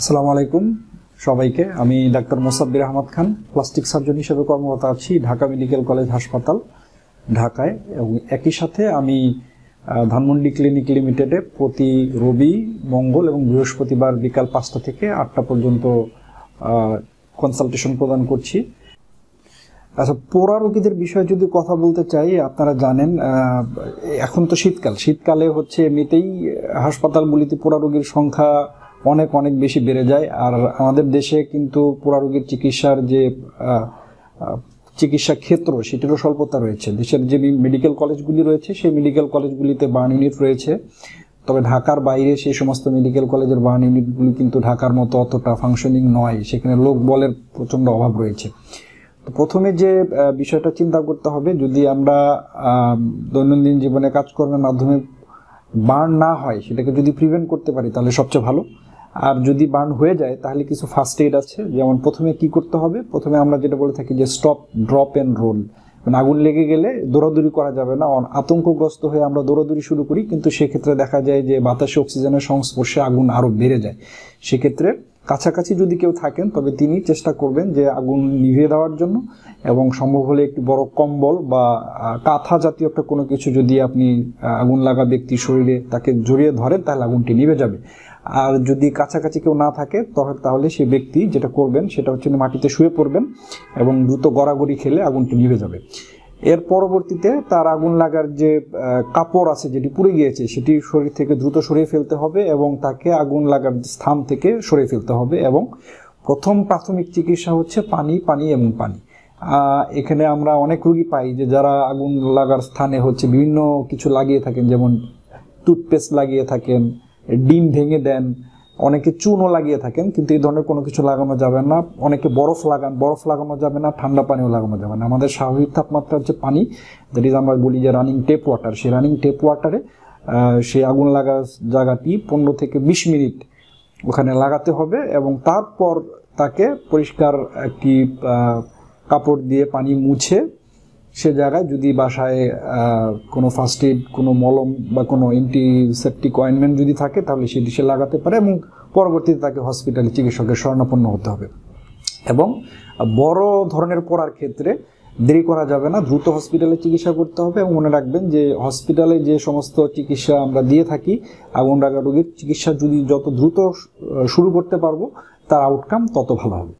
আসসালামু আলাইকুম সবাইকে। আমি doctor Mosabbir Ahmad Khan, plastic surgeon হিসেবে কর্মরত আছি ঢাকা মেডিকেল কলেজ হাসপাতাল ঢাকায়। এবং একই সাথে আমি ধানমন্ডি ক্লিনিক লিমিটেডে প্রতি রবি, মঙ্গল এবং বৃহস্পতিবার বিকাল 5টা থেকে 8টা পর্যন্ত কনসালটেশন প্রদান করছি। আচ্ছা, পোড়া রোগীদের বিষয়ে যদি কথা বলতে চাই, আপনারা জানেন এখন তো শীতকালে হচ্ছে এমনিতেই হাসপাতালগুলিতে পোড়া রোগীর সংখ্যা অনেক বেশি বেড়ে যায়। আর আমাদের দেশে কিন্তু পোড়া রোগীর চিকিৎসার যে চিকিৎসা ক্ষেত্র সেটিরও স্বল্পতা রয়েছে। দেশের যে মেডিকেল কলেজগুলি রয়েছে সেই মেডিকেল কলেজগুলিতে বার্ন ইউনিট রয়েছে, তবে ঢাকার বাইরে সেই সমস্ত মেডিকেল কলেজের বার্ন ইউনিটগুলি কিন্তু ঢাকার মতো অতটা ফাংশনিং নয়, সেখানে লোক বলের প্রচণ্ড অভাব রয়েছে। তো প্রথমে যে বিষয়টা চিন্তা করতে হবে, যদি আমরা দৈনন্দিন জীবনে কাজকর্মের মাধ্যমে বার্ন না হয় সেটাকে যদি প্রিভেন্ট করতে পারি তাহলে সবচেয়ে ভালো। আর যদি বার্ন হয়ে যায় তাহলে কিছু ফার্স্ট এইড আছে। যেমন প্রথমে কি করতে হবে, প্রথমে আমরা যেটা বলে থাকি যে স্টপ, ড্রপ অ্যান্ড রোল। মানে আগুন লেগে গেলে দৌড়াদৌড়ি করা যাবে না। আতঙ্কগ্রস্ত হয়ে আমরা দৌড়াদৌড়ি শুরু করি, কিন্তু সেক্ষেত্রে দেখা যায় যে বাতাসে অক্সিজেনের সংস্পর্শে আগুন আরও বেড়ে যায়। সেক্ষেত্রে কাছাকাছি যদি কেউ থাকেন তবে তিনি চেষ্টা করবেন যে আগুন নিভিয়ে দেওয়ার জন্য, এবং সম্ভব হলে একটি বড় কম্বল বা কাঁথা জাতীয় একটা কোনো কিছু যদি আপনি আগুন লাগা ব্যক্তির শরীরে তাকে জড়িয়ে ধরেন তাহলে আগুনটি নিভে যাবে। আর যদি কাছাকাছি কেউ না থাকে তাহলে সেই ব্যক্তি যেটা করবেন সেটা হচ্ছে মাটিতে শুয়ে পড়বেন এবং দ্রুত গড়াগড়ি খেলে আগুনটি নিভে যাবে। এর পরবর্তীতে তার আগুন লাগার যে কাপড় আছে যেটি পুড়ে গিয়েছে সেটি শরীর থেকে দ্রুত সরিয়ে ফেলতে হবে এবং তাকে আগুন লাগার স্থান থেকে সরিয়ে ফেলতে হবে। এবং প্রথম প্রাথমিক চিকিৎসা হচ্ছে পানি এবং পানি। এখানে আমরা অনেক রোগী পাই যে যারা আগুন লাগার স্থানে হচ্ছে বিভিন্ন কিছু লাগিয়ে থাকেন, যেমন টুথপেস্ট লাগিয়ে থাকেন, ডিম ভেঙে দেন, অনেকে চুনও লাগিয়ে থাকেন, কিন্তু এই ধরনের কোনো কিছু লাগানো যাবে না। অনেকে বরফ লাগানো যাবে না, ঠান্ডা পানিও লাগানো যাবে না। আমাদের স্বাভাবিক তাপমাত্রা হচ্ছে পানি, দ্যাট ইজ আমরা বলি যে রানিং টেপ ওয়াটার। সেই রানিং টেপ ওয়াটারে সেই আগুন লাগার জায়গাটি 15 থেকে 20 মিনিট ওখানে লাগাতে হবে এবং তারপর তাকে পরিষ্কার একটি কাপড় দিয়ে পানি মুছে সে জায়গায় যদি বাসায় কোনো ফার্স্ট এইড, কোনো মলম বা কোনো অ্যান্টিসেপটিক অয়েনমেন্ট যদি থাকে তাহলে সেটি সে লাগাতে পারে এবং পরবর্তীতে তাকে হসপিটালে চিকিৎসকের শরণাপন্ন হতে হবে। এবং বড় ধরনের পড়ার ক্ষেত্রে দেরি করা যাবে না, দ্রুত হসপিটালে চিকিৎসা করতে হবে। এবং মনে রাখবেন যে হসপিটালে যে সমস্ত চিকিৎসা আমরা দিয়ে থাকি, আগুন লাগা রোগীর চিকিৎসা যদি যত দ্রুত শুরু করতে পারবো তার আউটকাম তত ভালো হবে।